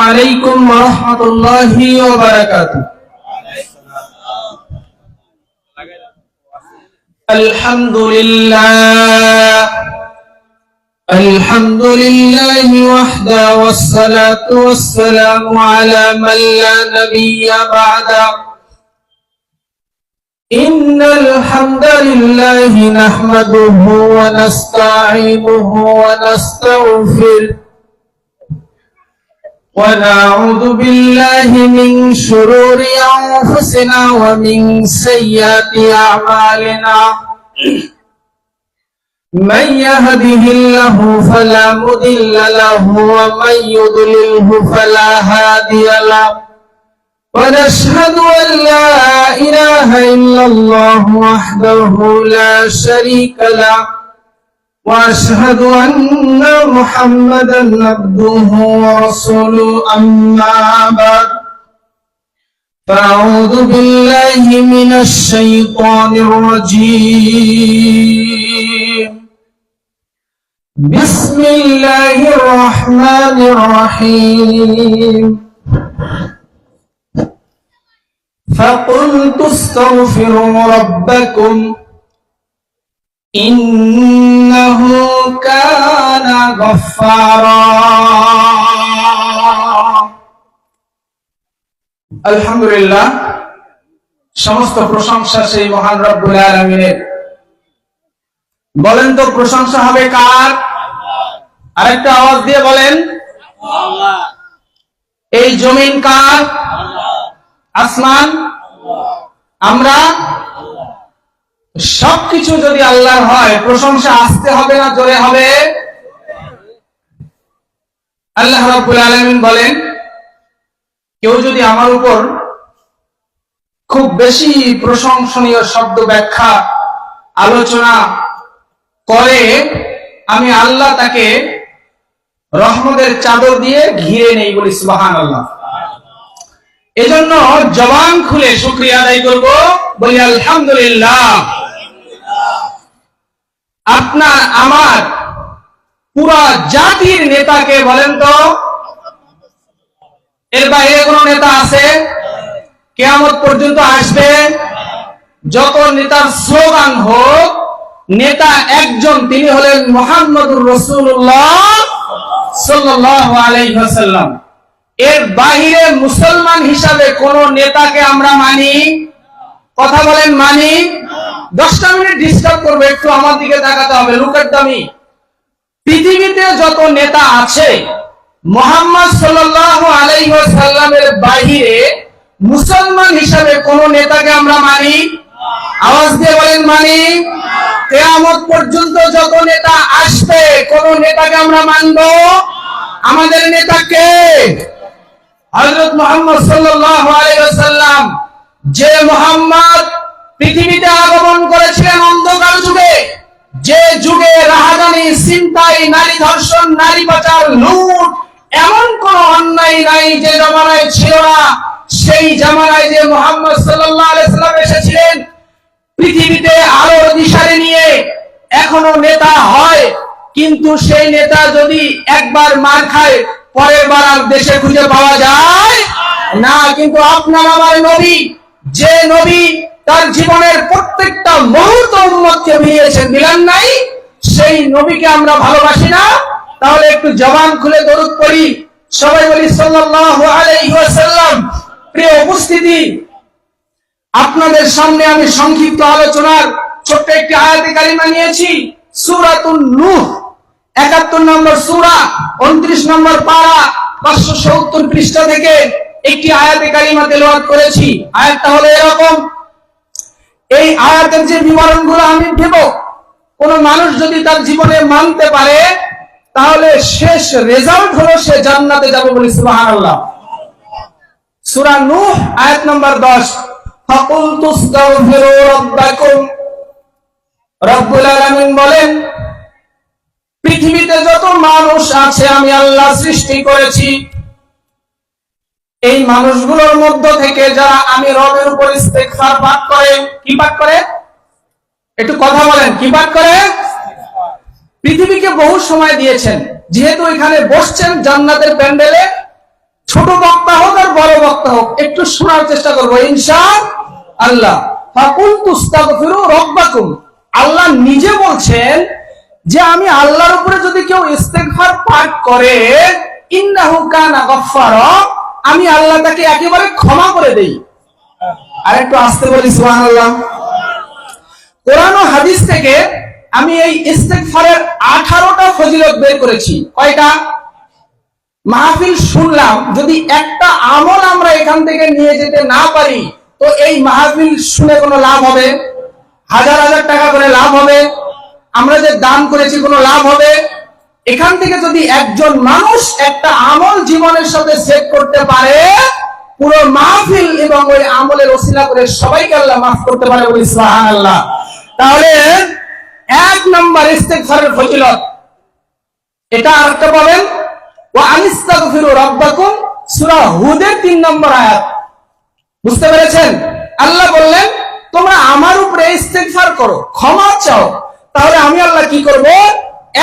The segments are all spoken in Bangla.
আলাইকুম ওয়া রাহমাতুল্লাহি ওয়া বারাকাতুহু। আলহামদুলিল্লাহি ওয়াহদা ওয়াসসালাতু ওয়াসসালামু আলা মান লা নাবিয়্যা বা'দা। ইন্নাল হামদালিল্লাহি নাহমাদুহু ওয়া নাস্তাঈনুহু ওয়া নাস্তাগফিরুহ ونعوذ بالله من شرور أنفسنا ومن سيئات أعمالنا من يهده الله فلا مضل له ومن يضلله فلا هادي له ونشهد أن لا إله إلا الله وحده لا شريك له وأشهد أن محمدا عبده ورسوله أما بعد فأعوذ بالله من الشيطان الرجيم بسم الله الرحمن الرحيم فقلت استغفروا ربكم إنه كان غفارا আলহামদুলিল্লাহ, সমস্ত প্রশংসা সেই মহান রব্বুল আলামিনের। বলেন তো প্রশংসা হবে কার? আরেকটা আওয়াজ দিয়ে বলেন। আল্লাহ। এই জমিন কার? আসমান? আমরা? সবকিছু যদি আল্লাহর হয়, প্রশংসা আসতে হবে না জোরে হবে? আল্লাহ রাব্বুল আলামিন বলেন, কেউ যদি আমার উপর খুব বেশি প্রশংসনীয় শব্দ ব্যাখ্যা আলোচনা করে, আমি আল্লাহ তাকে রহমতের চাদর দিয়ে ঘিরে নেই, বলি সুবহানাল্লাহ। এজন্য জবান খুলে শুকরিয়া আদায় করব, বলি আলহামদুলিল্লাহ। আপনার আমার পুরা জাতির নেতাকে বলেন তো, এর বাইরে কোন নেতা আছে? কিয়ামত পর্যন্ত আসবে যত নেতার স্লোগান হোক, নেতা একজন, তিনি হলেন মুহাম্মদুর রাসূলুল্লাহ সাল্লাল্লাহু আলাইহি ওয়াসাল্লাম। এর বাইরে মুসলমান হিসাবে কোন নেতাকে আমরা মানি? কথা বলেন, মানি? 10টা মিনিট ডিস্টার্ব করবে, একটু আমার দিকে তাকাতে হবে। Look at me. পৃথিবীতে যত নেতা আছে, মুহাম্মদ সাল্লাল্লাহু আলাইহি ওয়াসাল্লামের বাইরে মুসলমান হিসাবে কোন নেতাকে আমরা মানি? আওয়াজ দিয়ে বলেন, মানি? কিয়ামত পর্যন্ত যত নেতা আসবে, কোন নেতাকে আমরা মানব? আমাদের নেতা কে? হযরত মুহাম্মদ সাল্লাল্লাহু আলাইহি ওয়াসাল্লাম। যে মুহাম্মদ পৃথিবীতে আগমন করেছিলেন অন্ধকার যুগে, যে যুগে রাহাজানি, ছিনতাই, নারী ধর্ষণ, নারী পাচার, লুট, এমন কোন অন্যায় নাই যে জামানায় ছিল না। সেই জামানায় যে মুহাম্মদ সাল্লাল্লাহু আলাইহি ওয়াসাল্লাম এসেছিলেন, পৃথিবীতে আলোর দিশারি নিয়ে এখনো নেতা হয়, কিন্তু সেই নেতা যদি একবার মার খায়, পরের বার আর দেশে খুঁজে পাওয়া যায় না। কিন্তু আপনার আমার নবী, যে নবী তার জীবনের প্রত্যেকটা মুহূর্ত উম্মতকে দিয়েছেন, দিলেন নাই? সেই নবীকে আমরা ভালোবাসি না? তাহলে একটু জবান খুলে দরুদ পড়ি, সবাই বলি সাল্লাল্লাহু আলাইহি ওয়াসাল্লাম। প্রিয় উপস্থিতি, আপনাদের সামনে আমি সংক্ষিপ্ত আলোচনার ছোট্ট একটি আয়াতে কারিমা নিয়েছি। সূরাতুন নূহ, 71 নম্বর সূরা, 29 নম্বর পারা, 570 পৃষ্ঠা থেকে একটি আয়াতে কারিমা তেলাওয়াত করেছি। আয়াতটা হলো এরকম। এই আয়াতের যে বিবরণগুলো আমি দেব, কোন মানুষ যদি তার জীবনে মানতে পারে, তাহলে শেষ রেজাল্ট হলো সে জান্নাতে যাবে, বলি সুবহানাল্লাহ। সূরা নূহ আয়াত নম্বর 10। ফাকুলতু আস্তাগফিরু রাব্বাকুম। রব্বুল আলামিন বলেন, পৃথিবীতে যত মানুষ আছে আমি আল্লাহ সৃষ্টি করেছি, এই মানুষগুলোর মধ্য থেকে যারা আমি রবের উপর ইস্তেগফার পাঠ করে, কি পাঠ করে? একটু কথা বলেন, কি পাঠ করে? পৃথিবীকে বহু সময় দিয়েছেন, যেহেতু এখানে বসছেন জান্নাতের প্যান্ডেলে, একটু শোনার চেষ্টা করবো ইনশাআল্লাহ। ফাকুলতু আস্তাগফিরু রাব্বাকুম, আল্লাহ নিজে বলছেন যে আমি আল্লাহর উপরে যদি কেউ ইস্তেগফার পাঠ করে, ইন্নাহু কানা গফফারা, আমি আল্লাহ তাকে একেবারে ক্ষমা করে দেই। আর একটু আস্তে বলি সুবহানাল্লাহ। কোরআন ও হাদিস থেকে আমি এই ইস্তেগফারের 18টা ফজিলত বের করেছি। কয়টা? মাহফিল শুনলাম, যদি একটা আমল আমরা এখান থেকে নিয়ে যেতে না পারি তো এই মাহফিল শুনে কোনো লাভ হবে? হাজার হাজার টাকা করে লাভ হবে? আমরা যে দান করেছি কোনো লাভ হবে? এখান থেকে যদি একজন মানুষ একটা আমল জীবনের সাথে সেট করতে পারে, পুরো মাহফিল এবং ওই আমলের ওসিলা করে সবাইকে আল্লাহ মাফ করতে পারে, বলি সুবহানাল্লাহ। তাহলে 1 নম্বর ইস্তেগফারের ফজিলত এটা। আরেকটা পাবেন, ওয়া আনিস্তাগফিরু রাব্বাকুম, সূরা হুদের 3 নম্বর আয়াত। বুঝতে পেরেছেন? আল্লাহ বললেন তোমরা আমার উপরে ইস্তেগফার করো, ক্ষমা চাও, তাহলে আমি আল্লাহ কি করব?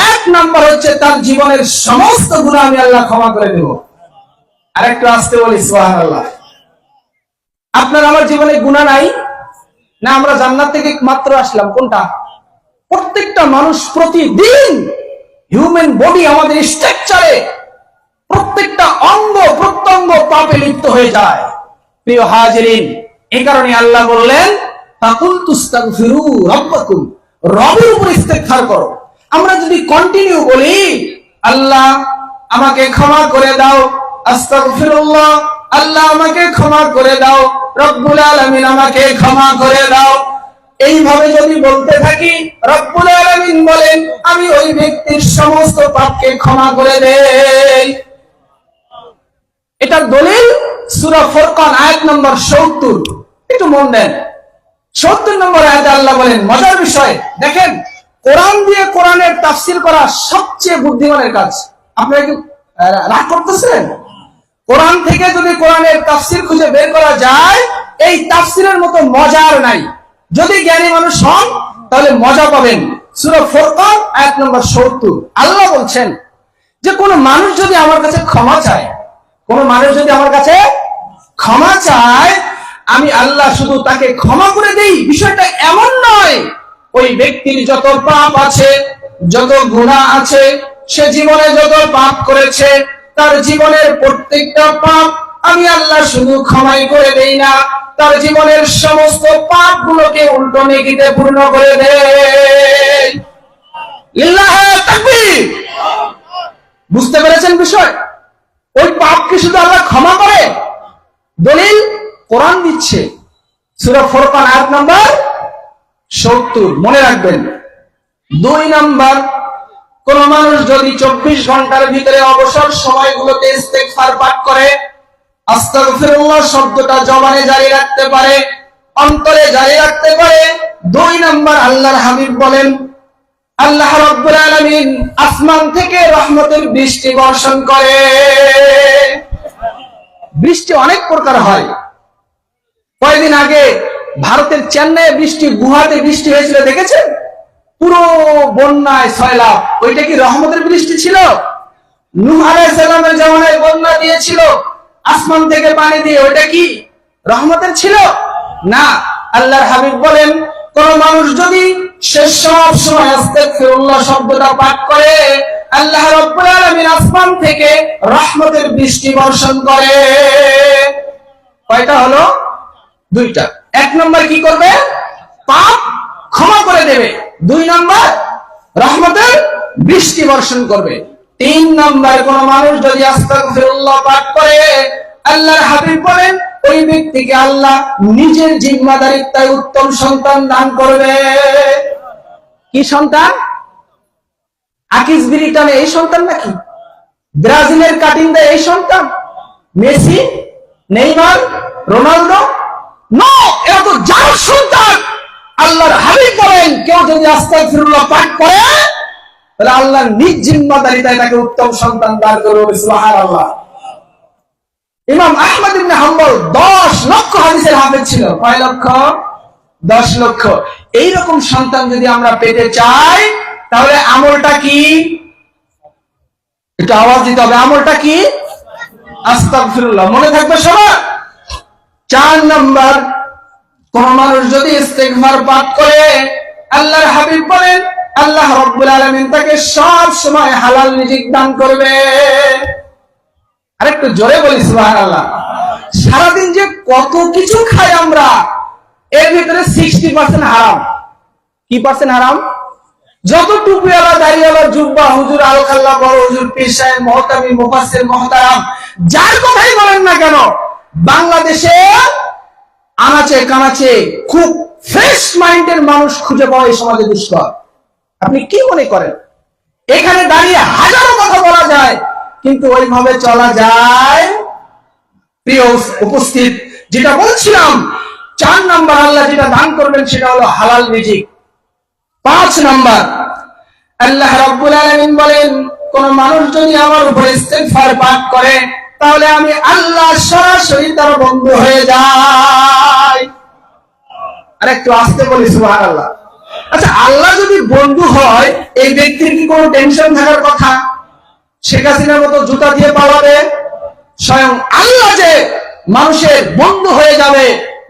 1 নম্বর হচ্ছে তার জীবনের সমস্ত গুনাহ আমি আল্লাহ ক্ষমা করে দেব। আরেকটু আসতে বলি সুবহানাল্লাহ। আপনার আমার জীবনে গুনাহ নাই না? আমরা জান্নাত থেকে মাত্র আসলাম। কোনটা? প্রত্যেকটা মানুষ প্রতিদিন হিউম্যান বডি, আমাদের স্ট্রাকচারে প্রত্যেকটা অঙ্গ প্রত্যঙ্গ পাপে লিপ্ত হয়ে যায়। প্রিয় হাজিরিন, এই কারণে আল্লাহ বললেন ফাকুলতু আস্তাগফিরু রাব্বাকুম, রবের উপর ইস্তেগফার করো। আমরা যদি কন্টিনিউ বলি আল্লাহ আমাকে ক্ষমা করে দাও, আস্তাগফিরুল্লাহ, আল্লাহ আমাকে ক্ষমা করে দাও, রব্বুল আলামিন আমাকে ক্ষমা করে দাও, এইভাবে যদি বলতে থাকি, রব্বুল আলামিন বলেন আমি ওই ব্যক্তির সমস্ত পাপকে ক্ষমা করে দেই। এটার দলিল সূরা ফুরকান আয়াত নম্বর 70। একটু মন দেন, 70 নম্বর আয়াতে আল্লাহ বলেন, মজার বিষয় দেখেন, কোরআন দিয়ে কোরআনের তাফসীর করা সবচেয়ে বুদ্ধিমানের কাজ। আপনারা কি রাগ করতেছেন? কোরআন থেকে যদি কোরআনের তাফসীর খুঁজে বের করা যায়, এই তাফসীরের মতো মজার নাই। যদি জ্ঞানী মানুষ হন তাহলে মজা পাবেন। সূরা ফুরকান আয়াত নম্বর 70 আল্লাহ বলছেন যে কোন মানুষ যদি আমার কাছে ক্ষমা চায়, কোন মানুষ যদি আমার কাছে ক্ষমা চায়, আমি আল্লাহ শুধু তাকে ক্ষমা করে দেই। বিষয়টা এমন নয়, ওই ব্যক্তির যত পাপ আছে, যত গুনাহ আছে, সে জীবনে যত পাপ করেছে, তার জীবনের প্রত্যেকটা পাপ আমি আল্লাহ শুধু ক্ষমাই করে দেই না, তার জীবনের সমস্ত পাপ গুলোকে উল্টো নেকিতে পূর্ণ করে দেই। লিল্লাহি তাকবীর। বুঝতে পেরেছেন বিষয়? ওই পাপকে শুধু আল্লাহ ক্ষমা করে। দলিল কোরআন দিচ্ছে, সূরা ফুরকান আয়াত নম্বর 70 মনে রাখবেন। 2 নাম্বার, কোন মানুষ যদি 24 ঘন্টার ভিতরে অবসর সময়গুলোতে ইস্তেগফার পাঠ করে, আস্তাগফিরুল্লাহ শব্দটা জবানে জারি রাখতে পারে, অন্তরে জারি রাখতে পারে, 2 নাম্বার আল্লাহর হাবিব বলেন আল্লাহ রাব্বুল আলামিন আসমান থেকে রহমতের বৃষ্টি বর্ষণ করে। বৃষ্টি অনেক প্রকার হয়। কয়েকদিন আগে ভারতের চেন্নাইয়ে বৃষ্টি, গুহাতে বৃষ্টি হয়েছিল, দেখেছেন? পুরো বন্যায় সয়লাব। ওইটা কি রহমতের বৃষ্টি ছিল? নূহ আলাইহিস সালামের জামানায় বন্যা দিয়েছিল আসমান থেকে পানি দিয়ে, ওইটা কি রহমতের ছিল? না। আল্লাহর হাবিব বলেন কোন মানুষ যদি সে সব সময় আস্তাগফিরুল্লাহ শব্দটা পাঠ করে, আল্লাহ রাব্বুল আলামিন আসমান থেকে রহমতের বৃষ্টি বর্ষণ করে। কয়টা হলো? 2টা। 1 নম্বর কি করবে? পাপ ক্ষমা করে দেবে। 2 নম্বর রহমতের বৃষ্টি বর্ষণ করবে। 3 নম্বর, কোন মানুষ যদি আস্তাগফিরুল্লাহ পাঠ করে, আল্লাহর হাবিব বলেন ওই ব্যক্তিকে আল্লাহ নিজের জিম্মাদারিত্বে উত্তম সন্তান দান করবে। কি সন্তান? আকিস বিরিটানে এই সন্তান নাকি? ব্রাজিলের কাটিং দেয় এই সন্তান? Messi, Neymar, Ronaldo? নো, এটা তো যার সন্তান। আল্লাহর হাবিব বলেন কেউ যদি আস্তাগফিরুল্লাহ পাঠ করে, তাহলে আল্লাহ নিজ জিম্মাদারিতায় তাকে উত্তম সন্তান দান করবে। সুবহানাল্লাহ। ইমাম আহমদ ইবনে হাম্বল 10 লক্ষ হাদিসের হাফেজ ছিল। কয় লক্ষ? 10 লক্ষ। এইরকম সন্তান যদি আমরা পেতে চাই, তাহলে আমলটা কি? একটু আওয়াজ দিতে হবে। আমলটা কি? আস্তাগফিরুল্লাহ। মনে থাকবে সবার? 4 নাম্বার, কোন মানুষ যদি ইস্তেগফার পাঠ করে, আল্লাহর হাবিব বলেন আল্লাহ রাব্বুল আলামিন তাকে সব সময় হালাল রিজিক দান করবে। আরেকটু জোরে বলি সুবহানাল্লাহ। সারাদিন যে কত কিছু খাই আমরা, এর ভিতরে 60% হারাম। কি পার্সেন্ট হারাম? যত টুপিওয়ালা, দাড়িওয়ালা, জুব্বা হুজুর, আলখাল্লা, বড় হুজুর, পীর সাহেব, মুহতামিম, মুফাসসির, মুহতারাম, যার কথাই বলেন না কেন, বাংলাদেশে আনাচে কানাচে খুব ফ্রেশ মাইন্ডের মানুষ খুঁজে পাওয়া এই সমাজে দুষ্কর। আপনি কি মনে করেন এখানে দাঁড়িয়ে হাজারো কথা বলা যায়, কিন্তু ওইভাবে চলা যায়? প্রিয় উপস্থিত, যেটা বলছিলাম, 4 নাম্বার আল্লাহ যেটা দান করবেন সেটা হলো হালাল রিজিক। 5 নাম্বার, আল্লাহ রাব্বুল আলামিন বলেন কোন মানুষ যদি আমার উপর ইস্তেগফার পাঠ করে, তাহলে আমি আল্লাহ সরাসরি তার বন্ধু হয়ে যাই। আর একটু আস্তে বলি সুবহানাল্লাহ। আচ্ছা, আল্লাহ যদি বন্ধু হয়, এই ব্যক্তির কি কোনো টেনশন থাকার কথা? শেখ হাসিনার মতো জুতা দিয়ে পালাবে? স্বয়ং আল্লাহ যে মানুষের বন্ধু হয়ে যাবে,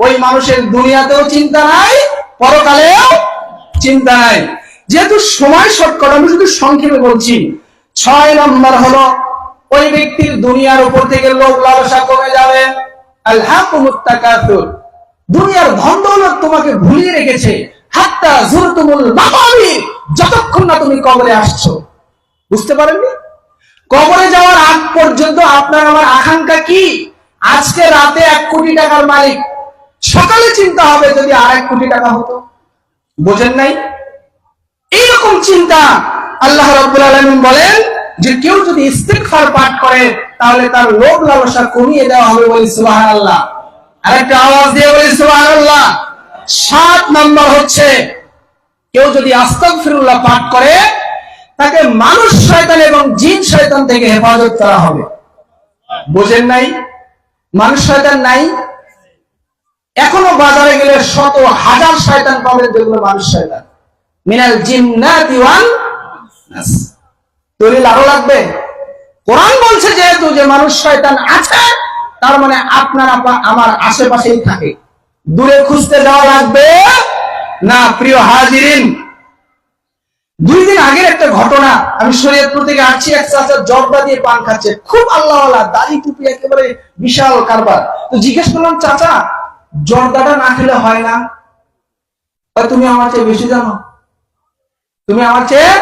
ওই মানুষের দুনিয়াতেও চিন্তা নাই, পরকালেও চিন্তা নাই। যেহেতু সময় শর্টকাট, আমি শুধু সংক্ষেপে বলছি। 6 নাম্বার হলো ওই ব্যক্তির দুনিয়ার উপর থেকে লোভ লালসা কমে যাবে। আলহাকুমুত তাকাসুর, দুনিয়ার ধন দৌলত তোমাকে ভুলিয়ে রেখেছে। হাত্তা যুরতুমুল মাকাবির, যতক্ষণ না তুমি কবরে আসছো। বুঝতে পারেননি? কবরে যাওয়ার আগ পর্যন্ত আপনার আমার আকাঙ্ক্ষা কি? আজকে রাতে 1 কোটি টাকার মালিক, সকালে চিন্তা হবে যদি আর 1 কোটি টাকা হতো। বোঝেন নাই? এইরকম চিন্তা। আল্লাহ রাব্বুল আলামিন বলেন যে কেউ যদি ইস্তেগফার পাঠ করে, তাহলে তার লোভ লালসা কমিয়ে দেওয়া হবে। বলি সুবহানাল্লাহ। আরেকটা আওয়াজ দিয়ে বলি সুবহানাল্লাহ। 7 নাম্বার হচ্ছে, কেউ যদি আস্তাগফিরুল্লাহ পাঠ করে, তাকে মানুষ শয়তান এবং জিন শয়তান থেকে হেফাজত করা হবে। বোঝেন নাই? মানুষ শয়তান নাই, এখনো বাজারে গেলে শত হাজার শয়তান পাবেন, যেগুলো মানুষ শয়তান। মিনাল জিন্নাতি ওয়ান নাস। দলিল আরো লাগবে? কোরআন বলছে যেহেতু যে মানুষ শয়তান আছে, তার মানে আপনার আমার আশেপাশেই থাকে, দূরে খুঁজতে যাওয়া লাগবে না। প্রিয় হাজিরিন, 2 দিন আগের একটা ঘটনা। আমি শরীয়তপুর থেকে আসছি, এক চাচা জর্দা দিয়ে পান খাচ্ছে, খুব আল্লাহওয়ালা, দাড়ি টুপি, একেবারে বিশাল কারবার। তো জিজ্ঞেস করলাম, চাচা জর্দাটা না খেলে হয় না? তুমি আমার চেয়ে বেশি জানো, তুমি আমার চেয়ে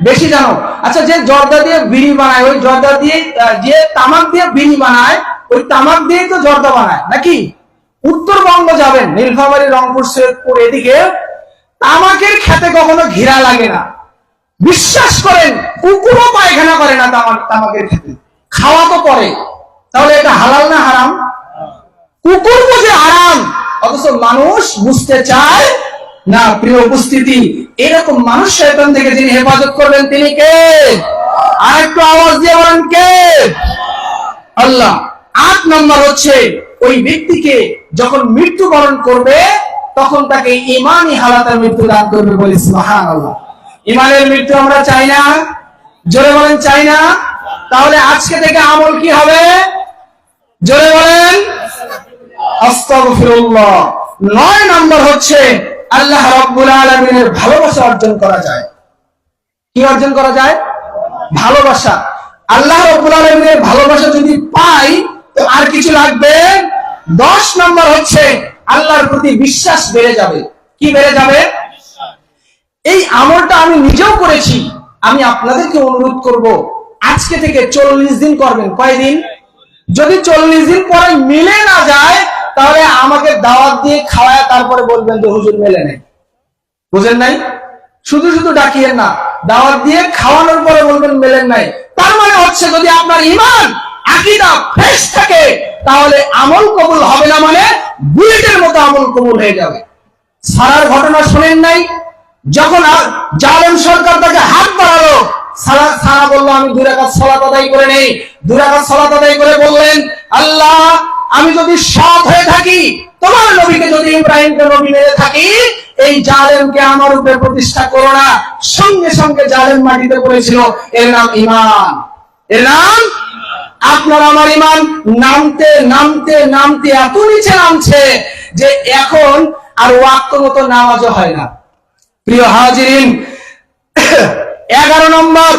বেশি জানো। আচ্ছা, যে জর্দা দিয়ে বিড়ি বানায়, ওই জর্দা দিয়ে, যে তামাক দিয়ে বিড়ি বানায়, ওই তামাক দিয়ে তো জর্দা বানায় নাকি? উত্তরবঙ্গ যাবেন, নীলফামারী, রংপুর, সৈয়দপুর, এদিকে তামাকের খেতে কখনো ঘিরা লাগে না। বিশ্বাস করেন, কুকুরও পায়খানা করে না তামাকের খেতে, খাওয়া তো পরে। তাহলে এটা হালাল না হারাম? কুকুর বুঝে হারাম, অথচ মানুষ বুঝতে চায় না। প্রিয় উপস্থিতি, এরকম মানুষ শয়তান থেকে যিনি হেফাজত করবেন, তিনি কে? আর একটু আওয়াজ দিয়ে বলেন, কে? আল্লাহ। 8 নম্বর হচ্ছে, ওই ব্যক্তিকে যখন মৃত্যুবরণ করবে, তখন তাকে ঈমানি হালাতে মৃত্যু দান করবে। বলি সুবহানাল্লাহ। ঈমানের মৃত্যু আমরা চাই না? জোরে বলেন, চাই না? তাহলে আজকে থেকে আমল কি হবে? জোরে বলেন, আস্তাগফিরুল্লাহ। 9 নম্বর হচ্ছে, আল্লাহ রাব্বুল আলামিনের ভালোবাসা অর্জন করা যায়। কি অর্জন করা যায়? ভালোবাসা। আল্লাহ রাব্বুল আলামিনের ভালোবাসা যদি পাই, তো আর কিছু লাগবে? 10 নম্বর হচ্ছে, আল্লাহর প্রতি বিশ্বাস বেড়ে যাবে। কি বেড়ে যাবে? এই আমলটা আমি নিজেও করেছি, আমি আপনাদেরকে অনুরোধ করব, আজকে থেকে 40 দিন করবেন। কয়দিন? যদি 40 দিন পরে মিলে না যায়, তাহলে আমাকে দাওয়াত দিয়ে খাওয়ায় তারপরে বলবেন যে হুজুর মেলে নেই। বুঝেন নাই? শুধু শুধু ডাকিয়েন না, দাওয়াত দিয়ে খাওয়ানোর পরে বলবেন মেলেন নাই। তার মানে হচ্ছে, যদি আপনার ঈমান আকীদা ফ্রেশ থাকে, তাহলে আমল কবুল হবে না, মানে বুলেটের মতো আমল কবুল হয়ে যাবে। সারার ঘটনা শুনেন নাই? যখন জালেম সরকার তাকে হাত বাড়ালো, সারা বললো আমি 2 রাকাত সালাত আদায় করে নেই। 2 রাকাত সালাত আদায় করে বললেন, আল্লাহ আমি যদি সৎ হয়ে থাকি, তোমার নবীকে যদি ইব্রাহিমকে নবী মেনে থাকি, এই জালেমকে আমার উপরে প্রতিষ্ঠা করো না। সঙ্গে সঙ্গে জালেম মাটিতে পড়েছিল। এর নাম ঈমান, এর নাম। আপনার আমার ইমান নামতে নামতে নামতে এত নিচে নামছে যে এখন আর ওয়াক্ত মতো নামাজও হয় না। প্রিয় হাজিরিন, 11 নম্বর,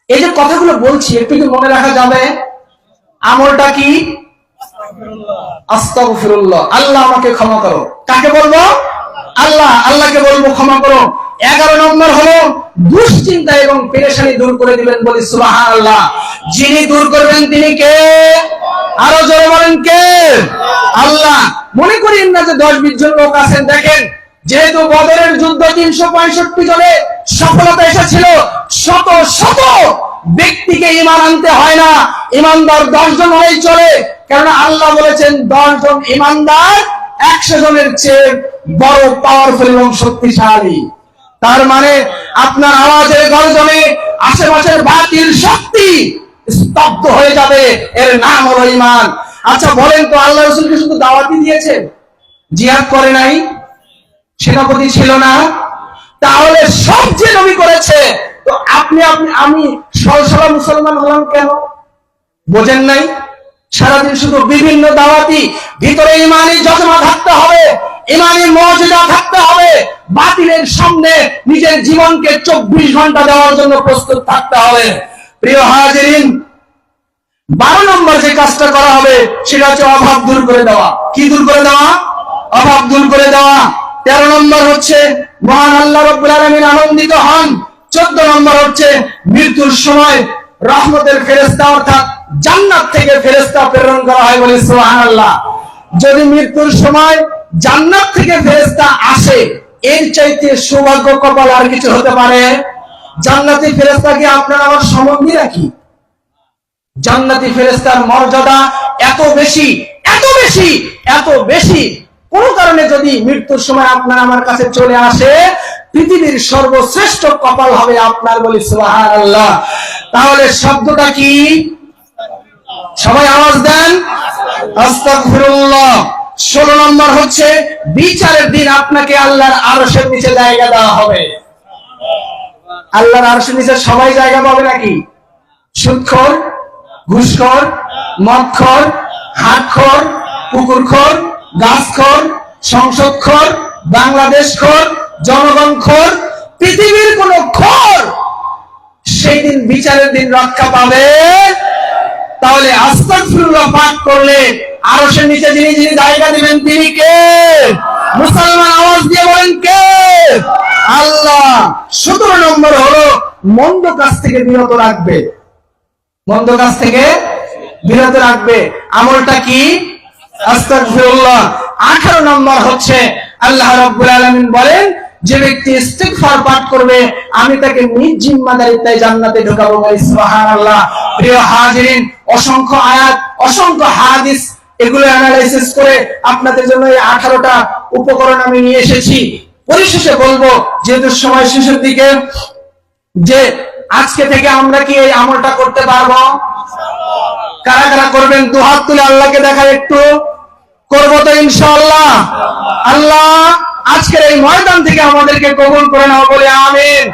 এই যে কথাগুলো বলছি একটু কি মনে রাখা যাবে? আমলটা কি? আস্তাগফিরুল্লাহ, আল্লাহ আমাকে ক্ষমা করো। কাকে বলবো? আল্লাহ, আল্লাহকে বলবো ক্ষমা করো। 11 নম্বর হলো দুশ্চিন্তা এবং পেরেশানি দূর করে দিবেন, বলি সুবহানাল্লাহ। যিনি দূর করবেন তিনি কে? আরো জোরে বলেন কে? আল্লাহ। মনে করেন না যে 10-20 জন লোক আছেন। দেখেন, যেহেতু বদরের যুদ্ধ 365 জনে সফলতা এসেছিল, শত শত ব্যক্তিকে ঈমান আনতে হয় না, ঈমানদার 10 জন হলেই চলে। কারণ আল্লাহ বলেছেন 10 জন ঈমানদার 100 জনের চেয়ে বড় পাওয়ারফুল এবং শক্তিশালী। তার মানে আপনার আওয়াজের গর্জনে আশেপাশের বাতিল শক্তি স্তব্ধ হয়ে যাবে। এর নাম হলো ঈমান। আচ্ছা বলেন তো, আল্লাহ রাসূলকে শুধু দাওয়াতই দিয়েছেন, জিহাদ করে নাই? সেনাপতি ছিল না? তাহলে সব যে নবী করেছে, তো আপনি আমি সলসলা মুসলমান হলাম কেন? বোঝেন নাই? সারাদিন শুধু বিভিন্ন দাওয়াতি, ভিতরে ইমানি জজমা থাকতে হবে, ইমানি মর্যাদা থাকতে হবে, বাতিলের সামনে নিজের জীবনকে 24 ঘন্টা দেওয়ার জন্য প্রস্তুত থাকতে হবে। প্রিয় হাজিরিন, 12 নম্বর যে কাজটা করা হবে সেটা হচ্ছে অভাব দূর করে দেওয়া। কি দূর করে দেওয়া? অভাব দূর করে দেওয়া। 13 নম্বর হচ্ছে মহান আল্লাহ রাব্বুল আলামিন আনন্দিত হন। 14 নম্বর হচ্ছে মৃত্যুর সময় রহমতের ফেরেশতা অর্থাৎ জান্নাত থেকে ফেরেশতা প্রেরণ করা হয়, বলি সুবহানাল্লাহ। যদি মৃত্যুর সময় জান্নাত থেকে ফেরেশতা আসে, এর চাইতে সৌভাগ্য কপাল আর কিছু হতে পারে? জান্নাতি ফেরেশতা কি আপনার আমার সম্বন্ধী নাকি? জান্নাতি ফেরেশতার মর্যাদা এত বেশি, এত বেশি, এত বেশি। কোন কারণে যদি মৃত্যুর সময় আপনার আমার কাছে চলে আসে, পৃথিবীর সর্বশ্রেষ্ঠ কপাল হবে আপনার, বলি সুবহানাল্লাহ। তাহলে শব্দটা কি? সবাই আওয়াজ দেন, আস্তাগফিরুল্লাহ। 16 নম্বর হচ্ছে বিচারের দিন আপনাকে আল্লাহর আরশের নিচে জায়গা দেওয়া হবে। আল্লাহর আরশের নিচে সবাই জায়গা পাবে নাকি? সুদখোর, ঘুষখোর, মদখোর, হাটখোর, পুকুরখোর, গাছখোর, সংসদখোর, বাংলাদেশখোর, জনগণখোর, পৃথিবীর কোন খোর সেই দিন বিচারের দিন রক্ষা পাবে? তাহলে আস্তাগফিরুল্লাহ পাঠ করলে আরশের নিচে যিনি যিনি জায়গা দিবেন তিনি কে? মুসলমান আওয়াজ দিয়ে বলেন কে? আল্লাহ। 17 নম্বর হলো মন্দ কাজ থেকে বিরত রাখবে। মন্দ কাজ থেকে বিরত রাখবে। আমলটা কি? আস্তাগফিরুল্লাহ। 18 নম্বর হচ্ছে আল্লাহ রাব্বুল আলামিন বলেন, যে ব্যক্তি ইস্তিগফার পাঠ করবে আমি তাকে নিজ জিম্মাদারিতে জান্নাতে ঢোকাবো, বলি সুবহানাল্লাহ। প্রিয় হাজিরিন, অসংখ্য আয়াত, অসংখ্য হাদিস, এগুলো অ্যানালাইসিস করে আপনাদের জন্য এই 18টা উপকরণ আমি নিয়ে এসেছি। পরিশেষে বলবো, যেহেতু সময় শেষের দিকে, যে আজকে থেকে আমরা কি এই আমলটা করতে পারবো? কারা কারা করবেন? দুহাত তুলে আল্লাহকে দেখায় একটু। করবো তো ইনশাআল্লাহ। আল্লাহ আজকের এই ময়দান থেকে আমাদেরকে কবুল করে নাও, বলে আমিন।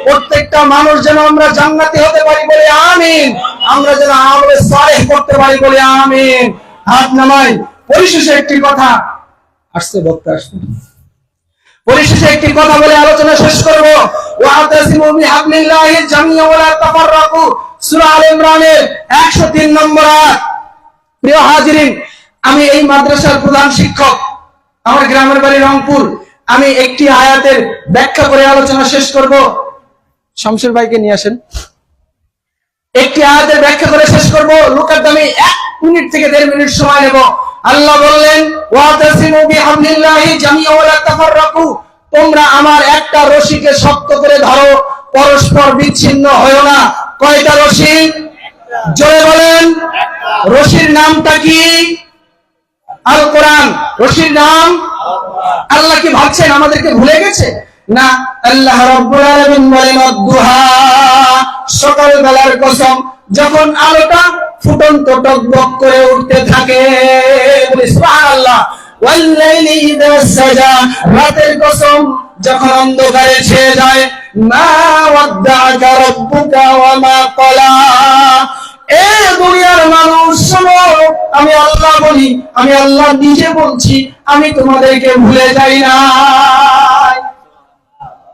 প্রত্যেকটা মানুষ যেন আমরা জান্নাতি হতে পারি, বলে আমিন। আমরা যেন আমলে সালেহ করতে পারি, বলে আমিন। হাত নামাই। পরিশেষে একটি কথা আসছে, বক্তা আসছে, পরিশেষে একটি কথা বলে আলোচনা শেষ করব। ওয়াতাসিমু বিহাবলিল্লাহি জামিআন ওয়া লা তাফাররাকু, সূরা আলে ইমরানের 103 নম্বর আয়াত। প্রিয় হাজিরিন, আমি এই মাদ্রাসার প্রধান শিক্ষক, আমার গ্রামের বাড়ি রংপুর। আমি একটি আয়াতের ব্যাখ্যা করে আলোচনা শেষ করব। শামসুর ভাইকে নিয়ে আসেন। একটি আয়াতের ব্যাখ্যা করে শেষ করব। লোকের দামে 1 মিনিট থেকে 1.5 মিনিট সময় নেব। আল্লাহ বললেন, ওয়াতাসিমু বিহাবলিল্লাহি জামিআন ওয়া লা তাফাররাকু, তোমরা আমার একটা রশিকে শক্ত করে ধরো, পরস্পর বিচ্ছিন্ন হয়ো না। কয়টা রশি? জোরে বলেন। রশির নামটা কি? আল কোরআন। রশির নাম আল্লাহ। কি ভাবছেন আমাদেরকে ভুলে গেছে? না, আল্লাহ রাব্বুল আলামিন বলেন, দুহা, সকাল বেলার কসম, যখন আলোটা ফুটন্ত টকবক করে উঠতে থাকে, সুবহানাল্লাহ। ওয়াল লাইলি ইযা সাজা, রাতের কসম, যখন অন্ধকারে ছেয়ে যায়। মা ওয়াদ্দাআকা রাব্বুকা ওয়া মা ক্বালা, এ দুনিয়ার মানুষ শোনো, আমি আল্লাহ বলি, আমি আল্লাহ নিজে বলছি, আমি তোমাদেরকে ভুলে যাই না।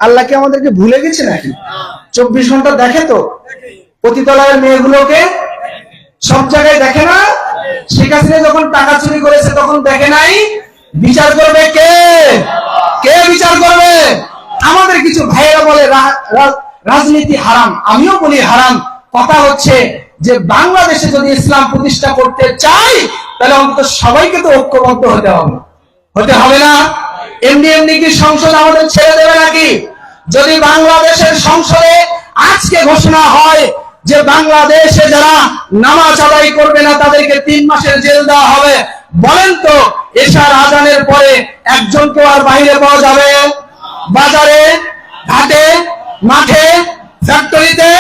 আল্লাহ কি আমাদেরকে ভুলে গেছে নাকি? 24 ঘন্টা দেখে তো, পতিতালয়ের মেয়েগুলোকে সব জায়গায় দেখে না? শেখ হাসিনা যখন টাকা চুরি করেছে তখন দেখে নাই? বিচার করবে কে? কে বিচার করবে? আমাদের কিছু ভাইয়েরা বলে রাজনীতি হারাম, আমিও বলি হারাম। কথা হচ্ছে যে বাংলাদেশে যদি ইসলাম প্রতিষ্ঠা করতে চাই তাহলে অন্তত সবাইকে তো ঐক্যবদ্ধ হতে হবে, হতে হবে না? এমনি এমনি কি সংসদ আমাদের ছেড়ে দেবে নাকি? যদি বাংলাদেশের সংসদে আজকে ঘোষণা হয় যে বাংলাদেশে যারা নামাজ আদায় করবে না তাদেরকে 3 মাসের জেল দেওয়া হবে, বলেন তো এশার আজানের পরে একজনকে আর বাইরে পাওয়া যাবে? বাজারে, ঘাটে, মাঠে, ফ্যাক্টরিতে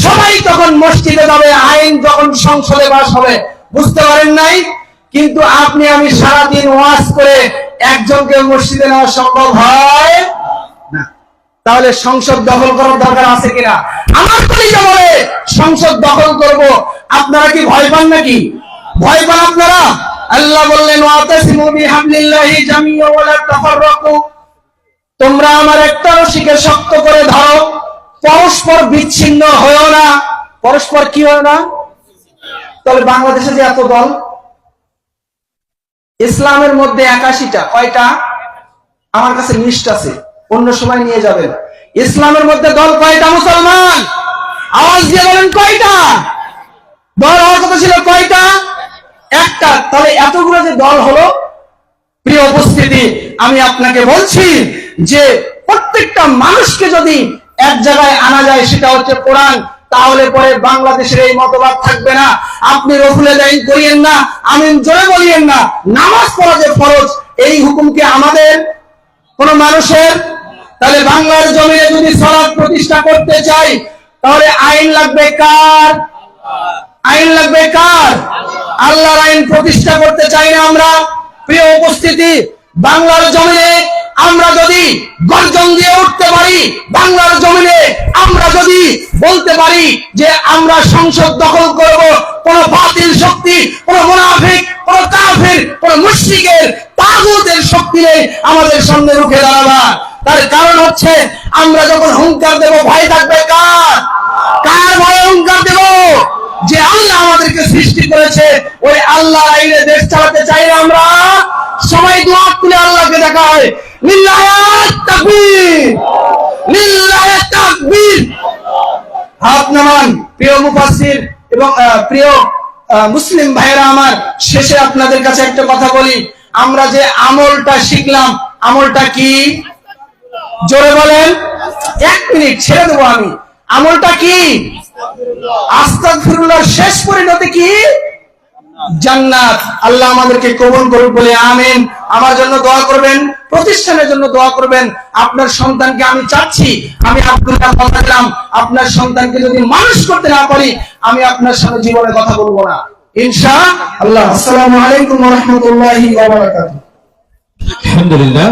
সবাই তখন মসজিদে যাবে, আইন যখন সংসদে পাস হবে। বুঝতে পারেন নাই? কিন্তু আপনি আমি সারাদিন ওয়াজ করে একজনকে মসজিদে নেওয়া সম্ভব হয় না। তাহলে সংসদ দখল করার দরকার আছে কিনা? আমার কলিজা বলে সংসদ দখল করব। আপনারা কি ভয় পান নাকি? ভয় পান আপনারা? আল্লাহ বললেন ওয়াতাসিমু বিহাবলিল্লাহি জামিআ ওয়া লা তাফাররাকু, তোমরা আমার একটা রশিকে শক্ত করে ধরো, পরস্পর বিচ্ছিন্ন হয়ো না। পরস্পর কি হয় না? তাহলে বাংলাদেশে যে এত দল, ইসলামের মধ্যে 81টা, কয়টা? আমার কাছে লিস্ট আছে, অন্য সময় নিয়ে যাবেন। ইসলামের মধ্যে দল কয়টা মুসলমান? আওয়াজ দিয়ে বলেন কয়টা? দল হওয়ার কথা ছিল কয়টা? একটা। তাহলে এতগুলো যে দল হলো, প্রিয় উপস্থিতি, আমি আপনাকে বলছি যে প্রত্যেকটা মানুষকে যদি এক জায়গায় আনা যায়, সেটা হচ্ছে কোরআন, তাহলে পরে বাংলাদেশের এই মতবাদ থাকবে না। আপনি রফুলে দাইন করিয়েন না, আমিন জোরে বলিয়েন না। নামাজ পড়া যে ফরজ, এই হুকুম কি আমাদের কোন মানুষের? তাহলে বাংলার জমিনে যদি সালাত প্রতিষ্ঠা করতে চাই তাহলে আইন লাগবে কার? আইন লাগবে কার? আল্লাহর আইন প্রতিষ্ঠা করতে চাই না আমরা। প্রিয় উপস্থিতি, বাংলার জমিনে আমরা যদি গর্জন দিয়ে উঠতে পারি, বাংলার জমিনে আমরা যদি বলতে পারি যে আমরা সংসদ দখল করব, কোন বাতিল শক্তি, কোন মুনাফিক, কোন কাফির, কোন মুশরিকের, তাগুতের শক্তি নেই আমাদের সামনে রুখে দাঁড়াবা। তার কারণ হচ্ছে আমরা যখন হুঙ্কার দেব, ভয় থাকবে কার? কার ভয়ে হুঙ্কার দেব? যে আল্লাহ আমাদেরকে সৃষ্টি করেছে, ওই আল্লাহর আইনে দেশ চালাতে চাই না আমরা। সবাই দোয়া তুলে আল্লাহকে দেখায় লিল্লাহি তাকবীর, লিল্লাহি তাকবীর। হাত নামান। প্রিয় মুফাসসির এবং প্রিয় মুসলিম ভাইরা আমার, শেষে আপনাদের কাছে একটা কথা বলি, আমরা যে আমলটা শিখলাম, আমলটা কি? জোরে বলেন। 1 মিনিট ছেড়ে দেবো আমি। আমলটা কি? আস্তাগফিরুল্লাহ। শেষ পরিণতি কি? জান্নাত। আল্লাহ আমাদেরকে কবুল করুন বলে আমিন। আমার জন্য দোয়া করবেন, প্রতিষ্ঠানের জন্য দোয়া করবেন। আপনার সন্তানকে আমি চাচ্ছি, আমি আব্দুল্লাহ কথা দিলাম, আপনার সন্তানকে যদি মানুষ করতে না পারি, আমি আপনার সাথে জীবনে কথা বলবো না, ইনশাআল্লাহ। আসসালামু আলাইকুম ওয়া রাহমাতুল্লাহি ওয়া বারাকাতুহু। আলহামদুলিল্লাহ।